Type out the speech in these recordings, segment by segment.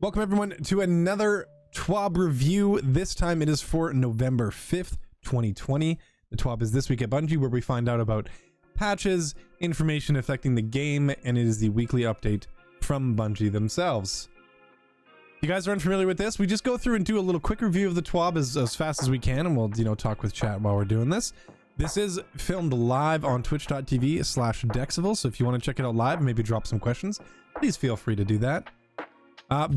Welcome everyone to another TWAB review. This time it is for November 5th, 2020. The TWAB is This Week at Bungie, where we find out about patches, information affecting the game, and it is the weekly update from Bungie themselves. If you guys are unfamiliar with this, we just go through and do a little quick review of the TWAB as fast as we can, and we'll, talk with chat while we're doing this. This is filmed live on twitch.tv/Dexiville, so if you want to check it out live and maybe drop some questions, please feel free to do that.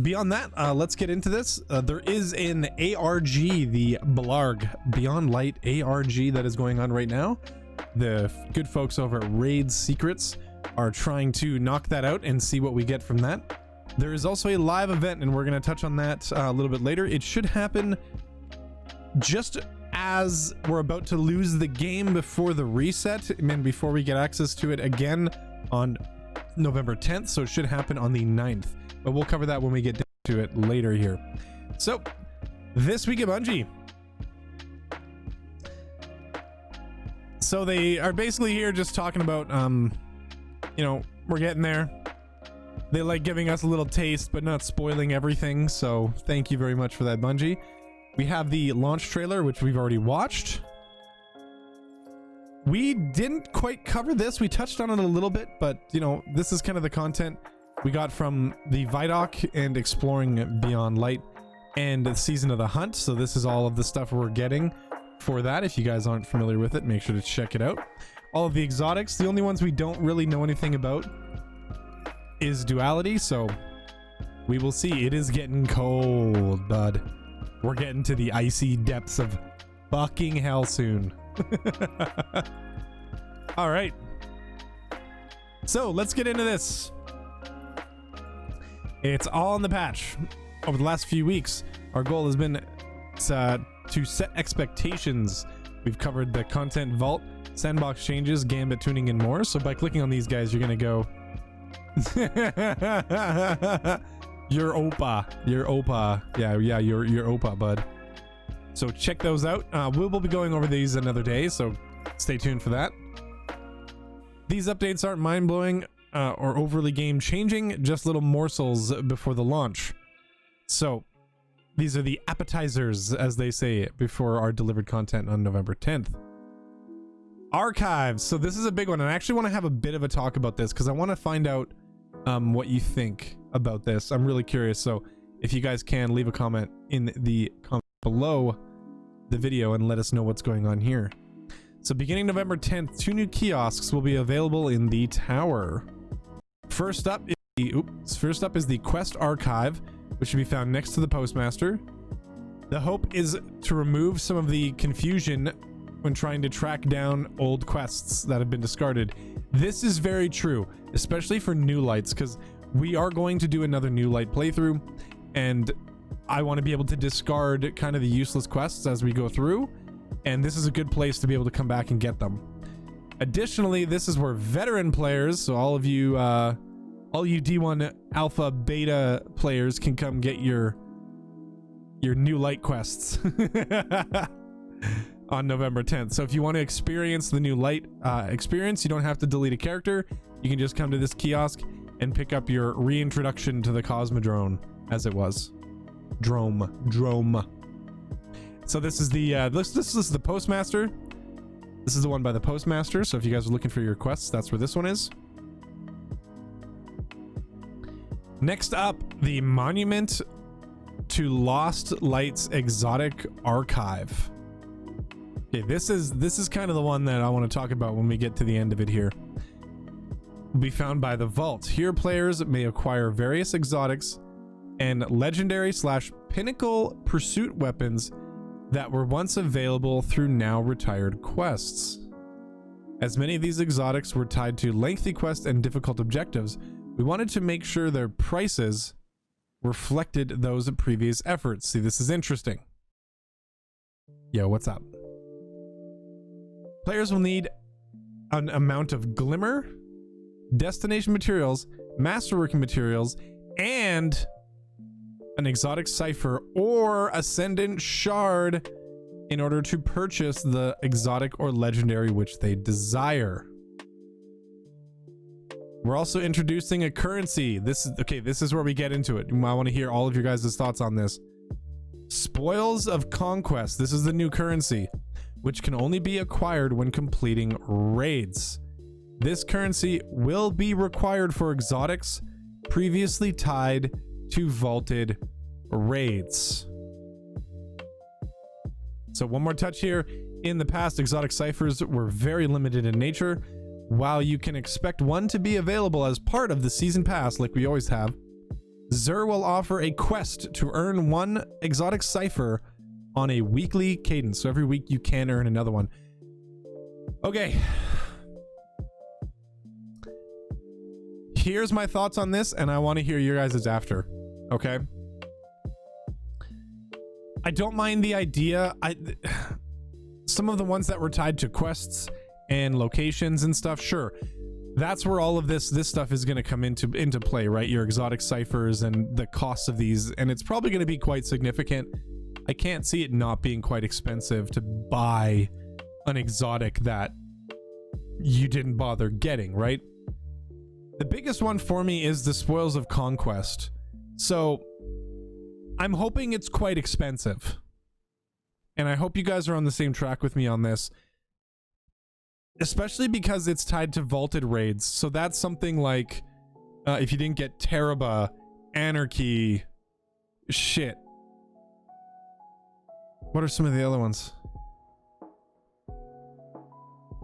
Beyond that, let's get into this. There is an ARG, the Blarg Beyond Light ARG that is going on right now. The good folks over at Raid Secrets are trying to knock that out and see what we get from that. There is also a live event, and we're going to touch on that a little bit later. It should happen just as we're about to lose the game before the reset, and before we get access to it again on November 10th, so it should happen on the 9th. But we'll cover that when we get to it later here. So, This Week at Bungie. So they are basically here just talking about, we're getting there. They like giving us a little taste, but not spoiling everything. So thank you very much for that, Bungie. We have the launch trailer, which we've already watched. We didn't quite cover this. We touched on it a little bit, but, this is kind of the content we got from the Vidoc and Exploring Beyond Light and the Season of the Hunt. So this is all of the stuff we're getting for that. If you guys aren't familiar with it, make sure to check it out. All of the exotics, the only ones we don't really know anything about is Duality. So we will see. It is getting cold, bud. We're getting to the icy depths of fucking hell soon. All right. So let's get into this. It's all in the patch. Over the last few weeks, our goal has been to set expectations. We've covered the content vault, sandbox changes, gambit tuning, and more. So by clicking on these guys, you're gonna go your Opa. Yeah, your Opa, bud. So check those out. We will be going over these another day, so stay tuned for that. These updates aren't mind-blowing or overly game-changing, just little morsels before the launch. So these are the appetizers, as they say, before our delivered content on November 10th. Archives. So this is a big one, and I actually want to have a bit of a talk about this because I want to find out what you think about this. I'm really curious. So if you guys can, leave a comment in the comment below the video and let us know what's going on here. So beginning November 10th, 2 new kiosks will be available in the tower. First up is the Quest Archive, which should be found next to the Postmaster. The hope is to remove some of the confusion when trying to track down old quests that have been discarded. This is very true, especially for new lights, because we are going to do another new light playthrough, and I want to be able to discard kind of the useless quests as we go through, and this is a good place to be able to come back and get them. Additionally, this is where veteran players, so all you D1 alpha beta players, can come get your new light quests on November 10th. So if you want to experience the new light experience, you don't have to delete a character. You can just come to this kiosk and pick up your reintroduction to the Cosmodrome, as it was. Drome. So this is the this is the Postmaster. This is the one by the Postmaster. So if you guys are looking for your quests, that's where this one is. Next up, the Monument to Lost Lights Exotic Archive. Okay, this is kind of the one that I want to talk about when we get to the end of it here. Will be found by the Vault. Here players may acquire various exotics and legendary/pinnacle pursuit weapons that were once available through now retired quests. As many of these exotics were tied to lengthy quests and difficult objectives, we wanted to make sure their prices reflected those of previous efforts. See, this is interesting. Yo, what's up? Players will need an amount of glimmer, destination materials, masterworking materials, and an exotic cipher or ascendant shard in order to purchase the exotic or legendary which they desire. We're also introducing a currency. This is where we get into it. I want to hear all of your guys' thoughts on this. Spoils of Conquest. This is the new currency, which can only be acquired when completing raids. This currency will be required for exotics previously tied to vaulted raids. So one more touch here. In the past, exotic ciphers were very limited in nature. While you can expect one to be available as part of the season pass like we always have, Xur will offer a quest to earn one exotic cipher on a weekly cadence. So every week you can earn another one. Okay. Here's my thoughts on this, and I want to hear your guys' after. Okay. I don't mind the idea. Some of the ones that were tied to quests and locations and stuff, sure, that's where all of this stuff is going to come into play, right? Your exotic ciphers and the cost of these, and it's probably going to be quite significant. I can't see it not being quite expensive to buy an exotic that you didn't bother getting, right? The biggest one for me is the Spoils of Conquest. So I'm hoping it's quite expensive, and I hope you guys are on the same track with me on this, especially because it's tied to vaulted raids. So that's something like if you didn't get Teraba, Anarchy, shit. What are some of the other ones?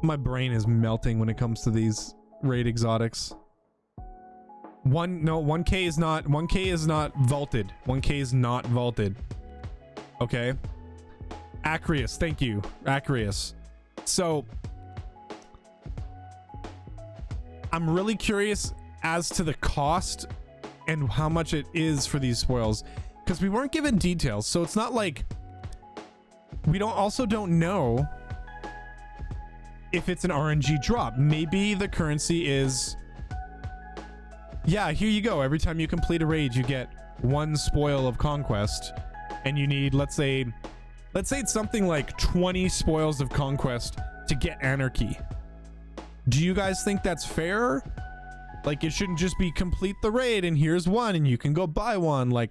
My brain is melting when it comes to these raid exotics. 1K is not vaulted. 1K is not vaulted. Okay. Acreus, thank you. Acreus. So I'm really curious as to the cost and how much it is for these spoils, because we weren't given details. So it's not like we don't know if it's an RNG drop. Maybe the currency is, yeah, here you go. Every time you complete a raid, you get one spoil of conquest, and you need, let's say it's something like 20 spoils of conquest to get Anarchy. Do you guys think that's fair? Like, it shouldn't just be complete the raid and here's one and you can go buy one. Like,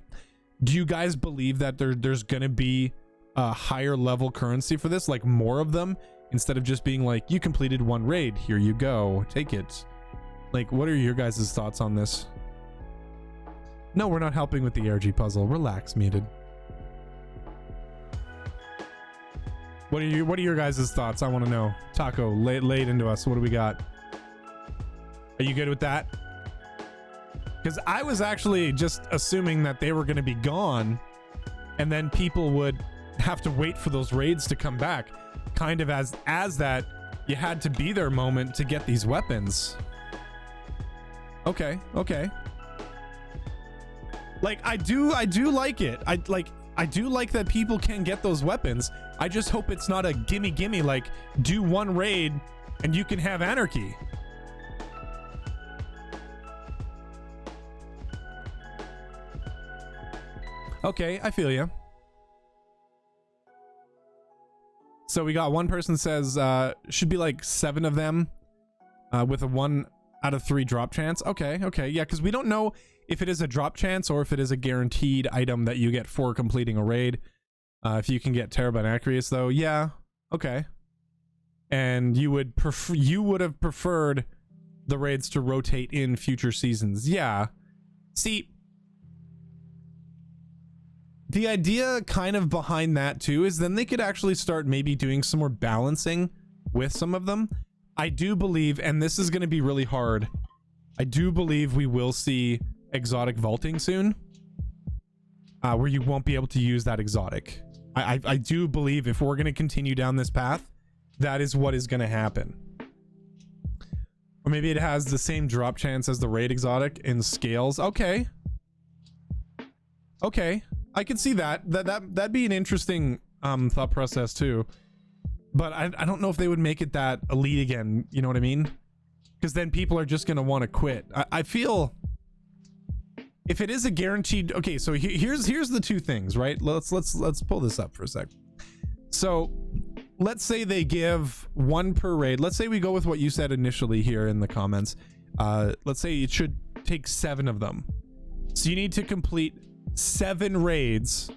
do you guys believe that there's gonna be a higher level currency for this, like more of them, instead of just being like, you completed one raid, here you go, take it? Like, what are your guys' thoughts on this? No, we're not helping with the ARG puzzle. Relax, Muted. What are your guys' thoughts? I want to know. Taco, lay it into us. What do we got? Are you good with that? Because I was actually just assuming that they were going to be gone, and then people would have to wait for those raids to come back, kind of as that you had to be there moment to get these weapons. Okay. Like, I do like it. I do like that people can get those weapons. I just hope it's not a gimme, like, do one raid and you can have Anarchy. Okay, I feel you. So we got one person says should be like 7 of them with a 1 out of 3 drop chance. Okay, yeah, because we don't know if it is a drop chance or if it is a guaranteed item that you get for completing a raid. If you can get Teraba and Acreus, though, yeah, okay. And you would have preferred the raids to rotate in future seasons. Yeah. See, the idea kind of behind that too is then they could actually start maybe doing some more balancing with some of them. I do believe, and this is going to be really hard, I do believe we will see exotic vaulting soon, where you won't be able to use that exotic. I do believe if we're going to continue down this path, that is what is going to happen. Or maybe it has the same drop chance as the raid exotic in scales. Okay, I can see that. That'd be an interesting thought process too. But I don't know if they would make it that elite again. You know what I mean? Because then people are just going to want to quit. I feel if it is a guaranteed, okay, so here's the two things, right? Let's pull this up for a sec. So let's say they give 1 per raid. Let's say we go with what you said initially here in the comments. let's say it should take 7 of them. So you need to complete 7 raids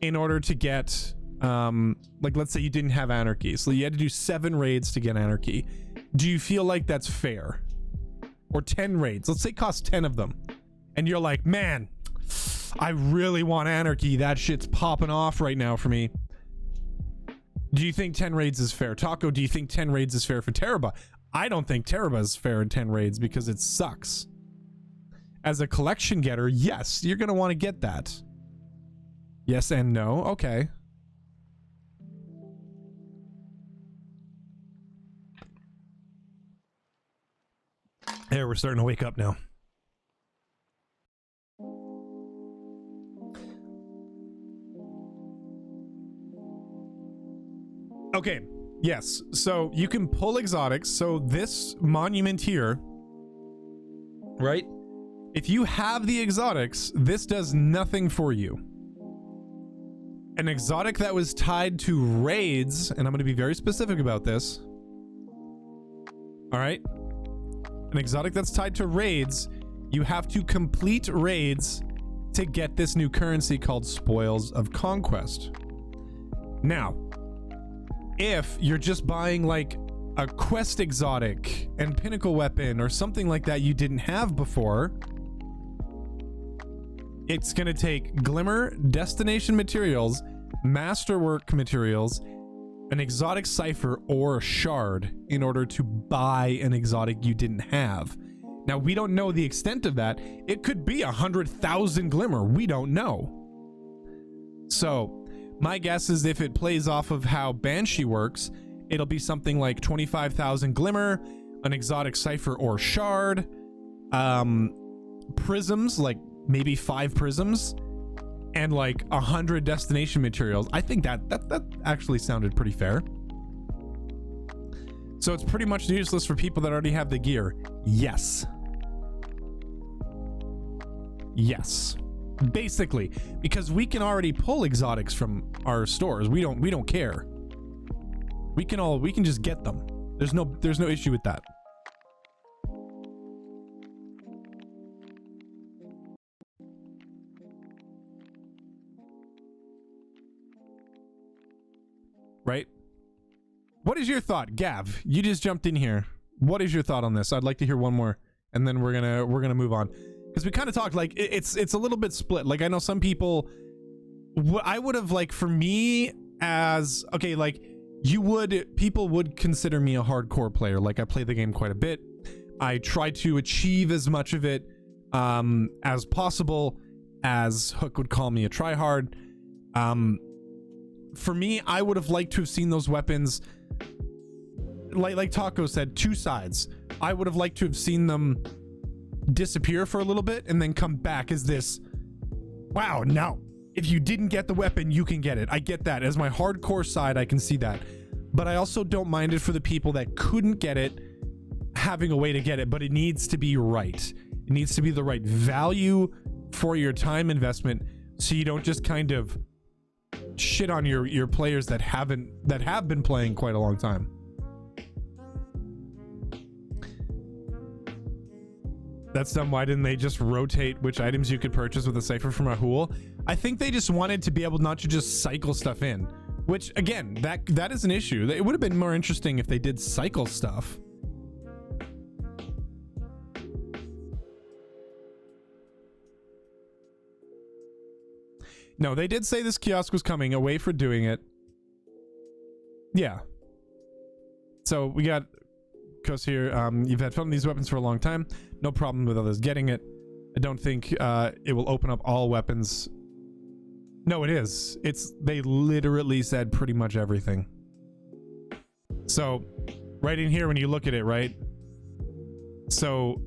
in order to get, like, let's say you didn't have Anarchy. So you had to do 7 raids to get Anarchy. Do you feel like that's fair? Or 10 raids. Let's say it costs 10 of them. And you're like, man, I really want Anarchy. That shit's popping off right now for me. Do you think 10 raids is fair? Taco, do you think 10 raids is fair for Teraba? I don't think Teraba is fair in 10 raids because it sucks. As a collection getter, yes, you're going to want to get that. Yes and no. Okay. There, we're starting to wake up now. Okay, yes, so you can pull exotics. So this monument here, right? If you have the exotics, this does nothing for you. An exotic that was tied to raids, and I'm going to be very specific about this. All right? An exotic that's tied to raids, you have to complete raids to get this new currency called Spoils of Conquest. Now, if you're just buying like a quest exotic and pinnacle weapon or something like that you didn't have before, it's going to take glimmer, destination materials, masterwork materials, an exotic cipher, or a shard in order to buy an exotic you didn't have. Now, we don't know the extent of that. It could be 100,000 glimmer. We don't know. So my guess is if it plays off of how Banshee works, it'll be something like 25,000 glimmer, an exotic cipher or shard, prisms, like maybe 5 prisms, and like 100 destination materials. I think that actually sounded pretty fair. So it's pretty much useless for people that already have the gear. Yes. Yes. Basically, because we can already pull exotics from our stores. We don't care. We can just get them. There's no issue with that. Right? What is your thought, Gav? You just jumped in here. What is your thought on this? I'd like to hear one more, and then we're gonna move on, because we kind of talked like it's a little bit split. Like I know some people, I would have, like, for me as okay, like people would consider me a hardcore player. Like I play the game quite a bit. I try to achieve as much of it as possible. As Hook would call me, a tryhard. For me, I would have liked to have seen those weapons, like Taco said, 2 sides. I would have liked to have seen them disappear for a little bit and then come back as this, wow, now if you didn't get the weapon, you can get it. I get that. As my hardcore side, I can see that. But I also don't mind it for the people that couldn't get it, having a way to get it, but it needs to be right. It needs to be the right value for your time investment, so you don't just kind of shit on your players that have been playing quite a long time. That's dumb. Why didn't they just rotate which items you could purchase with a cipher from Rahul? I think they just wanted to be able not to just cycle stuff in, which again, that is an issue. It would have been more interesting if they did cycle stuff. No, they did say this kiosk was coming, a way for doing it. Yeah. So we got Kos here. You've had fun with these weapons for a long time. No problem with others getting it. I don't think it will open up all weapons. No, it is. They literally said pretty much everything. So right in here when you look at it, right? So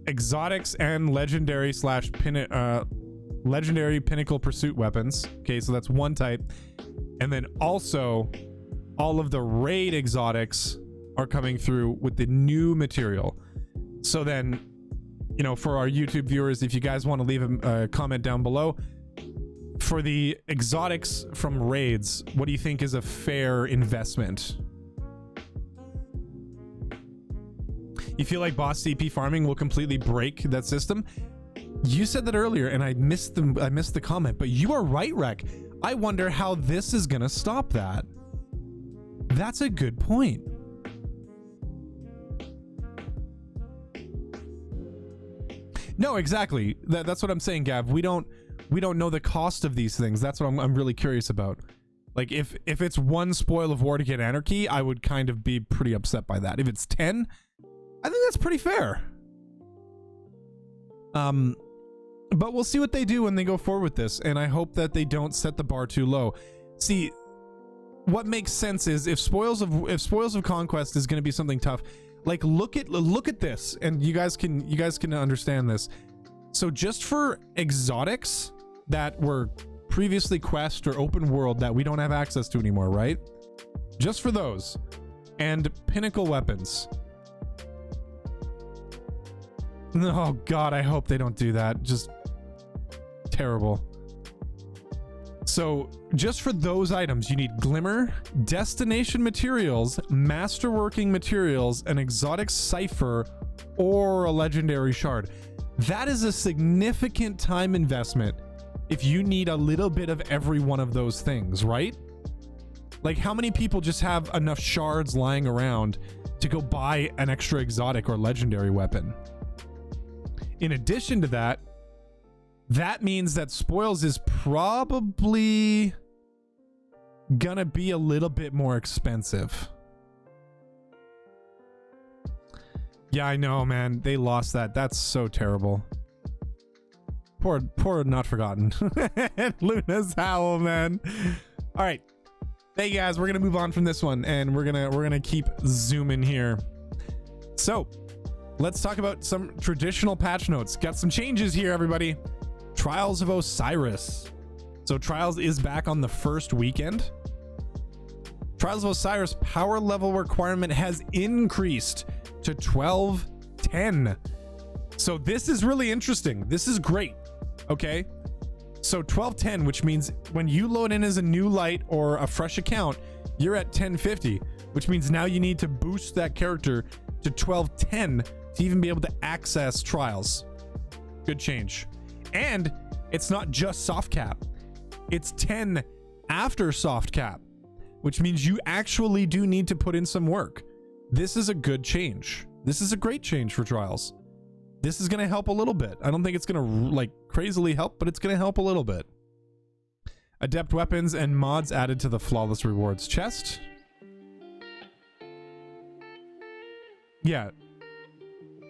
exotics and legendary legendary pinnacle pursuit weapons. Okay, so that's one type. And then also all of the raid exotics are coming through with the new material. So then, you know, for our YouTube viewers, if you guys want to leave a comment down below for the exotics from raids, what do you think is a fair investment? You feel like boss CP farming will completely break that system? You said that earlier, and I missed the comment, but you are right, Rek. I wonder how this is gonna stop that. That's a good point. No, exactly. That's what I'm saying, Gav. We don't know the cost of these things. That's what I'm really curious about. Like, if it's one spoil of war to get anarchy, I would kind of be pretty upset by that. If it's 10, I think that's pretty fair. But we'll see what they do when they go forward with this, and I hope that they don't set the bar too low. See, what makes sense is if spoils of conquest is going to be something tough, like look at this, and you guys can understand this. So just for exotics that were previously quest or open world that we don't have access to anymore, right? Just for those, and pinnacle weapons. Oh God, I hope they don't do that. Just terrible. So just for those items, you need glimmer, destination materials, masterworking materials, an exotic cipher, or a legendary shard. That is a significant time investment if you need a little bit of every one of those things, right? Like, how many people just have enough shards lying around to go buy an extra exotic or legendary weapon? In addition to that, that means that spoils is probably gonna be a little bit more expensive. Yeah, I know, man. They lost that. That's so terrible. Poor Not Forgotten. Luna's howl, man. All right. Hey guys, we're gonna move on from this one, and we're gonna keep zooming here. So let's talk about some traditional patch notes. Got some changes here, everybody. Trials of Osiris. So Trials is back on the first weekend. Trials of Osiris power level requirement has increased to 1210. So this is really interesting. This is great. Okay. So 1210, which means when you load in as a new light or a fresh account, you're at 1050, which means now you need to boost that character to 1210 to even be able to access Trials. Good change. And it's not just soft cap. It's 10 after soft cap, which means you actually do need to put in some work. This is a good change. This is a great change for Trials. This is going to help a little bit. I don't think it's going to like crazily help, but it's going to help a little bit. Adept weapons and mods added to the Flawless Rewards chest. Yeah.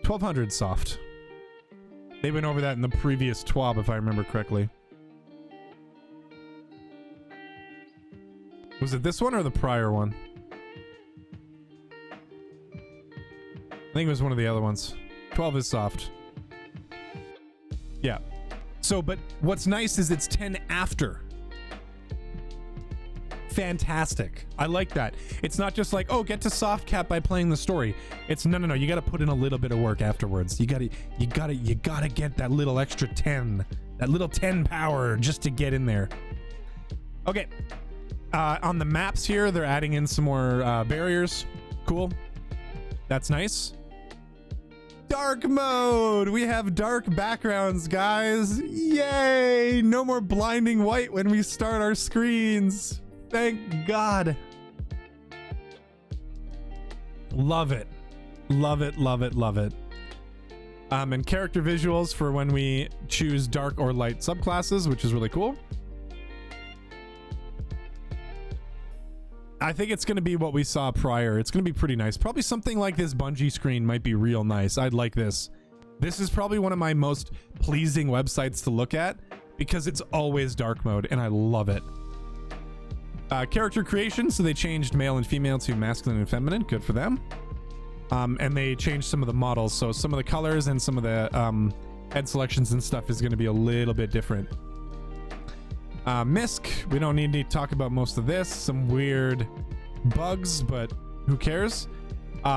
1200 soft. They went over that in the previous TWAB, if I remember correctly. Was it this one or the prior one? I think it was one of the other ones. 12 is soft. Yeah. So, but what's nice is it's 10 after. Fantastic. I like that. It's not just like, oh, get to soft cap by playing the story. It's no. You got to put in a little bit of work afterwards. You gotta get that little extra 10, that little 10 power just to get in there. Okay. On the maps here, they're adding in some more barriers. Cool. That's nice. Dark mode. We have dark backgrounds, guys. Yay! No more blinding white when we start our screens. Thank God. Love it. Love it, love it, love it. And character visuals for when we choose dark or light subclasses, which is really cool. I think it's going to be what we saw prior. It's going to be pretty nice. Probably something like this Bungie screen might be real nice. I'd like this. This is probably one of my most pleasing websites to look at because it's always dark mode and I love it. Character creation, so they changed male and female to masculine and feminine. Good for them. And they changed some of the models, so some of the colors and some of the head selections and stuff is going to be a little bit different. Misc, we don't need to talk about most of this. Some weird bugs, but who cares?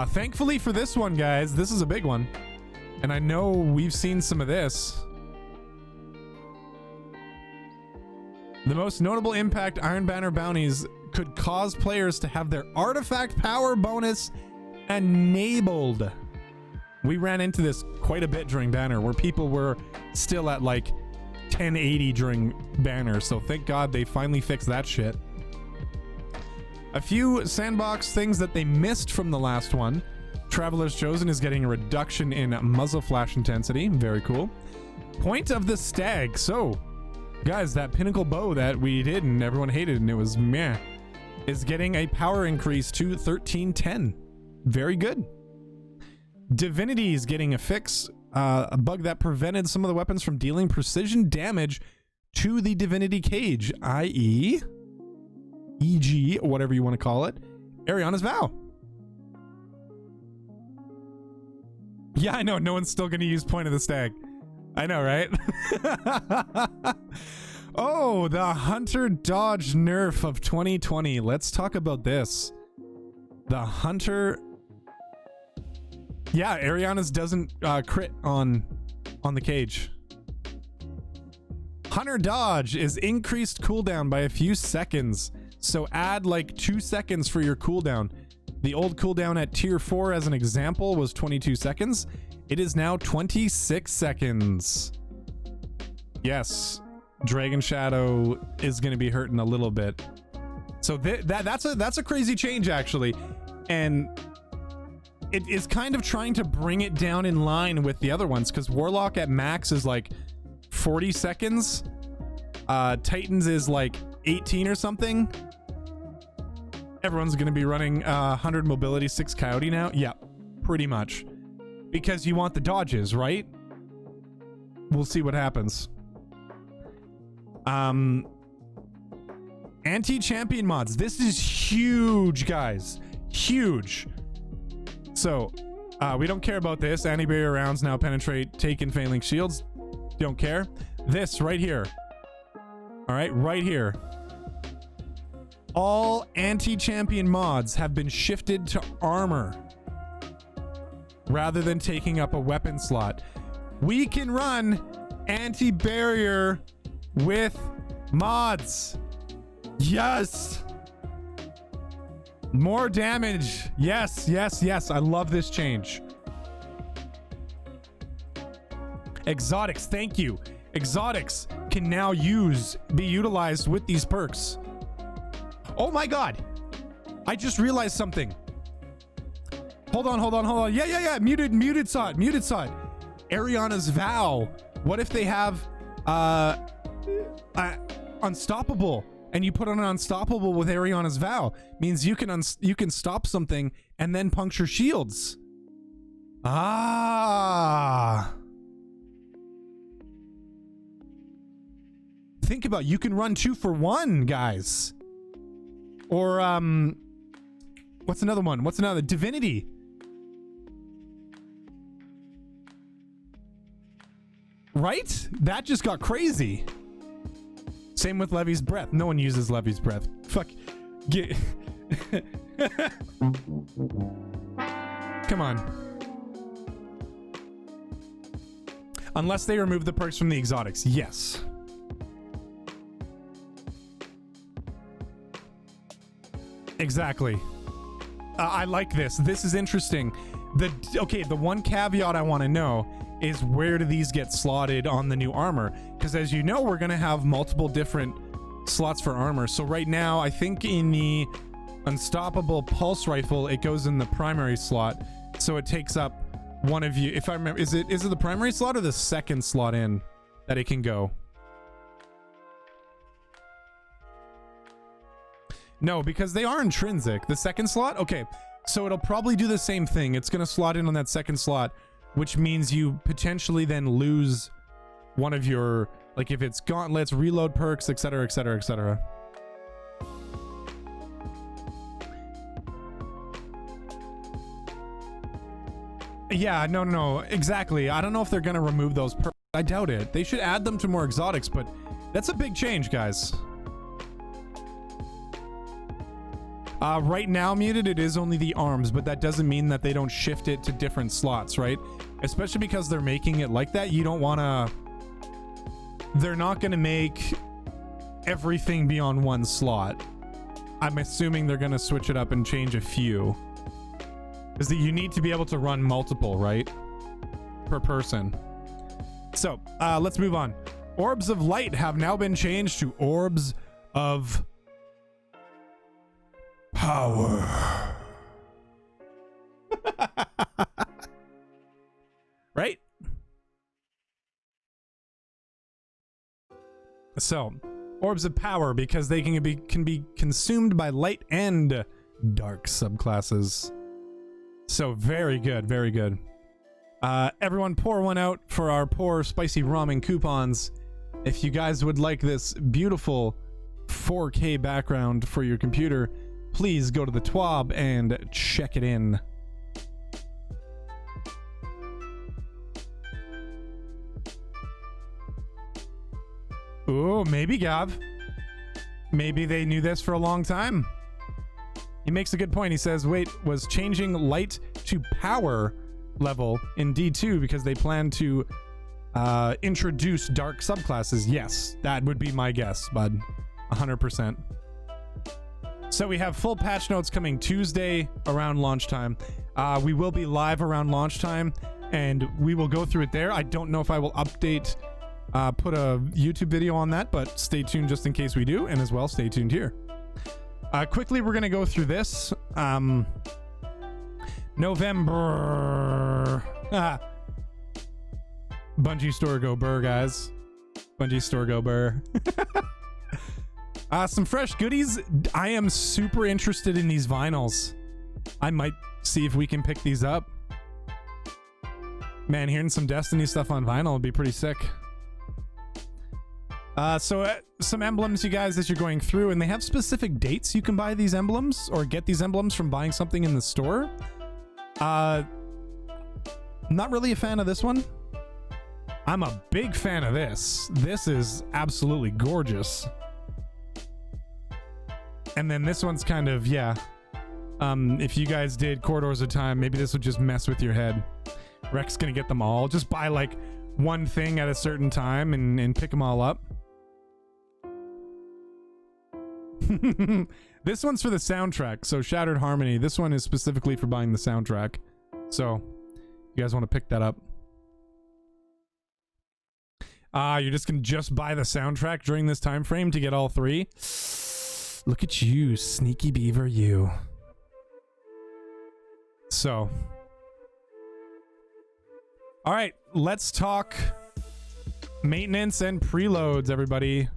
Thankfully for this one, guys, this is a big one. And I know we've seen some of this. The most notable impact Iron Banner bounties could cause players to have their artifact power bonus enabled. We ran into this quite a bit during banner, where people were still at like 1080 during banner, so thank God they finally fixed that shit. A few sandbox things that they missed from the last one. Traveler's Chosen is getting a reduction in muzzle flash intensity. Very cool. Point of the Stag. So, guys, that pinnacle bow that we did and everyone hated and it was meh, is getting a power increase to 1310. Very good. Divinity is getting a fix. A bug that prevented some of the weapons from dealing precision damage to the Divinity Cage, i.e. EG, whatever you want to call it. Ariana's Vow. Yeah, I know. No one's still going to use Point of the Stag. I know, right? Oh, the Hunter Dodge nerf of 2020. Let's talk about this. The Hunter... Yeah, Ariana's doesn't crit on the cage. Hunter Dodge is increased cooldown by a few seconds. So add like 2 seconds for your cooldown. The old cooldown at tier 4 as an example was 22 seconds. It is now 26 seconds. Yes, Dragon Shadow is going to be hurting a little bit. So that's a crazy change actually. And it is kind of trying to bring it down in line with the other ones, because Warlock at max is like 40 seconds. Titans is like 18 or something. Everyone's going to be running 100 mobility, 6 coyote now. Yeah, pretty much. Because you want the dodges, right? We'll see what happens. Anti-champion mods. This is huge, guys. Huge. So, we don't care about this. Anti-barrier rounds now penetrate taken failing shields. Don't care. This right here. All right, right here. All anti-champion mods have been shifted to armor rather than taking up a weapon slot. We can run anti-barrier with mods. Yes. More damage. Yes, yes, yes. I love this change. Exotics, thank you. Exotics can now be utilized with these perks. Oh my God. I just realized something. Hold on. Yeah. Muted saw it. Ariana's Vow. What if they have Unstoppable, and you put on an Unstoppable with Ariana's Vow? Means you can stop something and then puncture shields. Think about, you can run 2 for 1, guys. Or what's another one? Divinity. Right? That just got crazy. Same with Levy's Breath. No one uses Levy's Breath. Fuck. Come on. Unless they remove the perks from the exotics. Yes. Exactly. I like this. This is interesting. The one caveat I want to know is, where do these get slotted on the new armor? Because as you know, we're going to have multiple different slots for armor. So right now, I think in the Unstoppable Pulse Rifle, it goes in the primary slot. So it takes up one of you. If I remember, is it the primary slot or the second slot in that it can go? No, because they are intrinsic. The second slot? Okay. So it'll probably do the same thing. It's going to slot in on that second slot, which means you potentially then lose one of your, like if it's gauntlets, reload perks, etc., etc., etc. Yeah, no, exactly. I don't know if they're going to remove those perks. I doubt it. They should add them to more exotics, but that's a big change, guys. Right now, Muted, it is only the arms, but that doesn't mean that they don't shift it to different slots, right? Especially because they're making it like that. You don't want to... They're not going to make everything be on one slot. I'm assuming they're going to switch it up and change a few. Because you need to be able to run multiple, right? per person. So let's move on. Orbs of light have now been changed to orbs of power. Right? So, orbs of power, because they can be consumed by light and dark subclasses. So very good, very good. Everyone pour one out for our poor spicy ramen coupons. If you guys would like this beautiful 4K background for your computer, please go to the TWAB and check it in. Ooh, maybe, Gav. Maybe they knew this for a long time. He makes a good point. He says, wait, was changing light to power level in D2 because they plan to introduce dark subclasses? Yes, that would be my guess, bud. 100%. So we have full patch notes coming Tuesday around launch time. We will be live around launch time, and we will go through it there. I don't know if I will update... put a YouTube video on that, but stay tuned just in case we do, and as well, stay tuned here. Quickly, we're gonna go through this. November. Bungie store go burr, guys. Bungie store go burr. Some fresh goodies. I am super interested in these vinyls. I might see if we can pick these up. Man, hearing some Destiny stuff on vinyl would be pretty sick. Some emblems, you guys, as you're going through, and they have specific dates you can buy these emblems or get these emblems from buying something in the store. Not really a fan of this one. I'm a big fan of this. This is absolutely gorgeous. And then this one's kind of, yeah. If you guys did Corridors of Time, maybe this would just mess with your head. Rex gonna get them all. Just buy like one thing at a certain time and pick them all up. This one's for the soundtrack, so Shattered Harmony. This one is specifically for buying the soundtrack. So, you guys want to pick that up? You're just gonna buy the soundtrack during this time frame to get all three? Look at you, sneaky beaver, you. So. Alright, let's talk maintenance and preloads, everybody.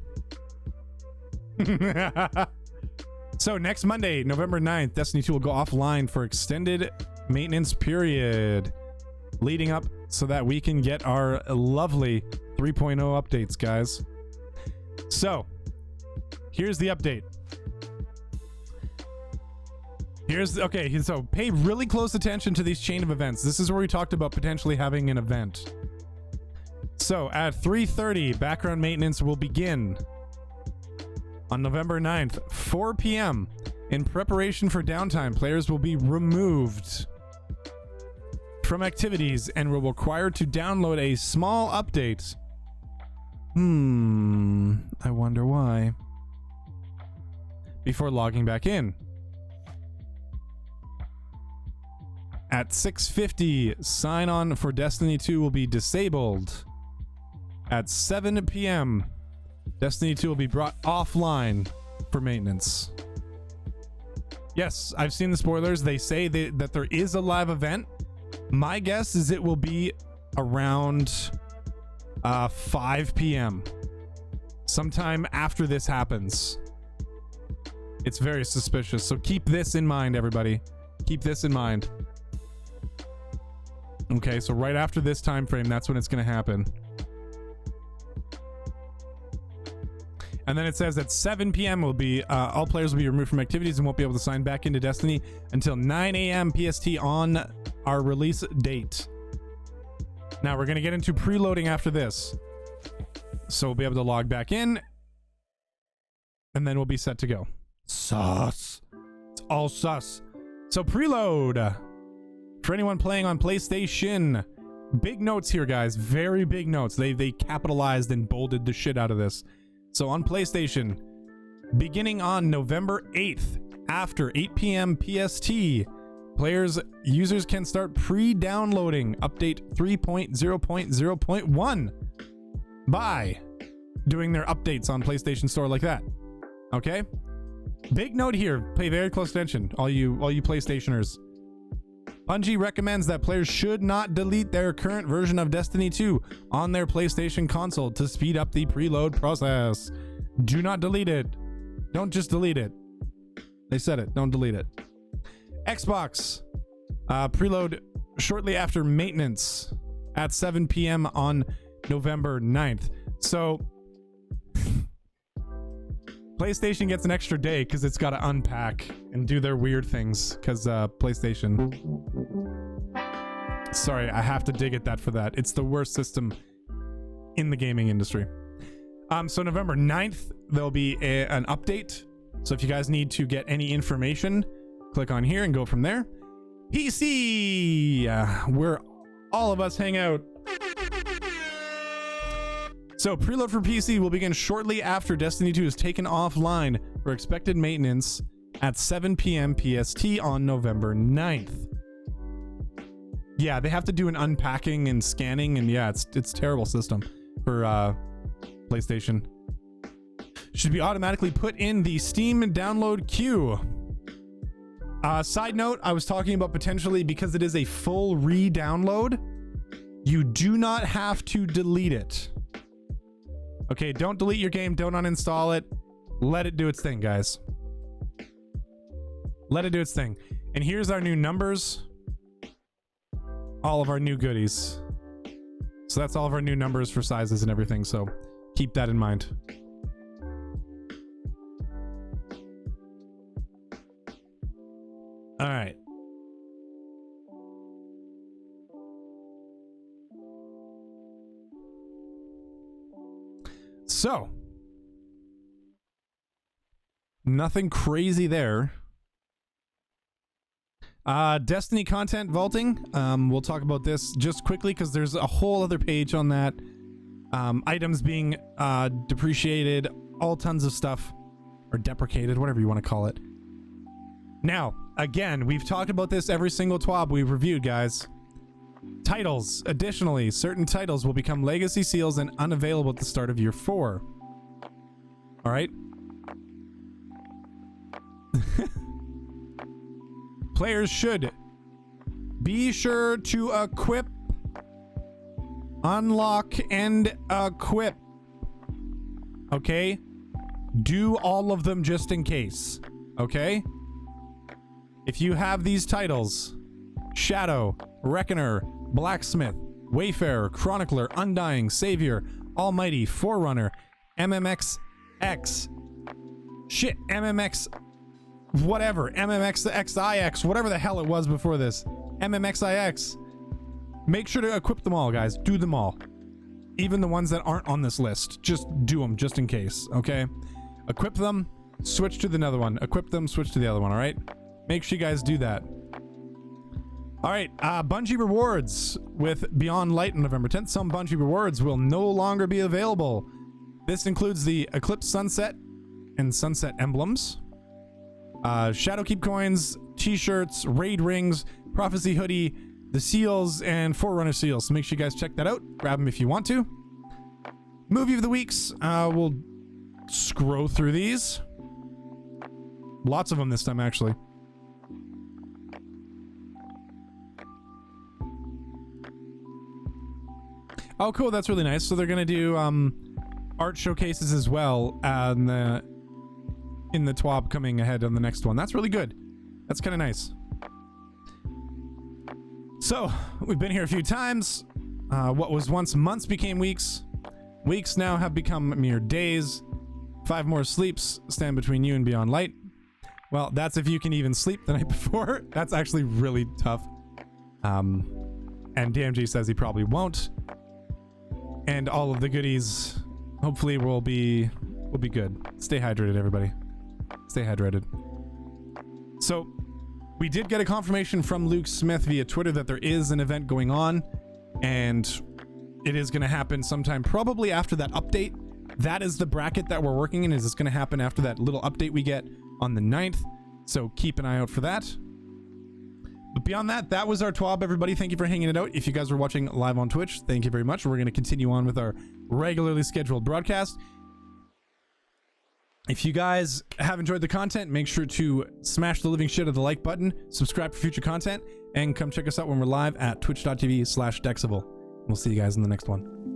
So next Monday, November 9th, Destiny 2 will go offline for extended maintenance period, leading up so that we can get our lovely 3.0 updates, guys. So here's the update. So pay really close attention to these chain of events. This is where we talked about potentially having an event. So at 3:30, background maintenance will begin. On November 9th, 4 p.m., in preparation for downtime, players will be removed from activities and will be required to download a small update. I wonder why. Before logging back in. At 6:50, sign-on for Destiny 2 will be disabled. At 7 p.m., Destiny 2 will be brought offline for maintenance. Yes, I've seen the spoilers. They say that there is a live event. My guess is it will be around 5 p.m. sometime after this happens. It's very suspicious, so keep this in mind, everybody. Keep this in mind. Okay, so right after this time frame, that's when it's going to happen. And then it says at 7 p.m. will be all players will be removed from activities and won't be able to sign back into Destiny until 9 a.m. PST on our release date. Now we're going to get into preloading after this. So we'll be able to log back in and then we'll be set to go. Sus. It's all sus. So preload. For anyone playing on PlayStation, big notes here, guys. Very big notes. They capitalized and bolded the shit out of this. So on PlayStation, beginning on November 8th, after 8 p.m. PST, Users can start pre-downloading update 3.0.0.1 by doing their updates on PlayStation Store like that. Okay? Big note here, pay very close attention, all you PlayStationers. Bungie recommends that players should not delete their current version of Destiny 2 on their PlayStation console to speed up the preload process. Do not delete it. Don't just delete it. They said it, don't delete it. Xbox, preload shortly after maintenance at 7 p.m. on November 9th. So PlayStation gets an extra day because it's got to unpack and do their weird things because PlayStation. Sorry, I have to dig at that for that. It's the worst system in the gaming industry. So November 9th, there'll be an update. So if you guys need to get any information, click on here and go from there. PC, where all of us hang out. So preload for PC will begin shortly after Destiny 2 is taken offline for expected maintenance at 7 p.m. PST on November 9th. Yeah, they have to do an unpacking and scanning, and yeah, it's terrible system for PlayStation. Should be automatically put in the Steam download queue. Side note, I was talking about potentially, because it is a full re-download, you do not have to delete it. Okay, don't delete your game, don't uninstall it. Let it do its thing, guys. Let it do its thing. And here's our new numbers. All of our new goodies. So that's all of our new numbers for sizes and everything, so keep that in mind. All right. So, nothing crazy there. Destiny content vaulting. We'll talk about this just quickly because there's a whole other page on that. Items being depreciated, all tons of stuff, or deprecated, whatever you want to call it. Now, again, we've talked about this every single TWAB we've reviewed, guys. Titles. Additionally, certain titles will become legacy seals and unavailable at the start of year 4. All right. Players should be sure to equip, unlock, and equip. Okay? Do all of them just in case. Okay? If you have these titles, Shadow, Reckoner, Blacksmith, Wayfarer, Chronicler, Undying, Savior, Almighty, Forerunner, MMXX, shit, MMX, whatever, MMXXIX, whatever the hell it was before this, MMXIX. Make sure to equip them all, guys. Do them all. Even the ones that aren't on this list. Just do them, just in case, okay? Equip them, switch to the other one. Equip them, switch to the other one, all right? Make sure you guys do that. All right, Bungie rewards with Beyond Light on November 10th. Some Bungie rewards will no longer be available. This includes the Eclipse Sunset and Sunset emblems, Shadowkeep coins, t-shirts, raid rings, Prophecy hoodie, the seals, and Forerunner seals. So make sure you guys check that out. Grab them if you want to. Movie of the weeks. We'll scroll through these. Lots of them this time, actually. Oh, cool. That's really nice. So they're going to do art showcases as well in the TWAB coming ahead on the next one. That's really good. That's kind of nice. So, we've been here a few times. What was once months became weeks. Weeks now have become mere days. 5 more sleeps stand between you and Beyond Light. Well, that's if you can even sleep the night before. That's actually really tough. And DMG says he probably won't. And all of the goodies hopefully will be good. Stay hydrated, everybody. Stay hydrated. So we did get a confirmation from Luke Smith via Twitter that there is an event going on, and it is going to happen sometime probably after that update. That is the bracket that we're working in. Is it's going to happen after that little update we get on the 9th. So keep an eye out for that. But beyond that, that was our TWAB, everybody. Thank you for hanging it out. If you guys were watching live on Twitch, thank you very much. We're going to continue on with our regularly scheduled broadcast. If you guys have enjoyed the content, make sure to smash the living shit out of the like button, subscribe for future content, and come check us out when we're live at twitch.tv/Dexival. We'll see you guys in the next one.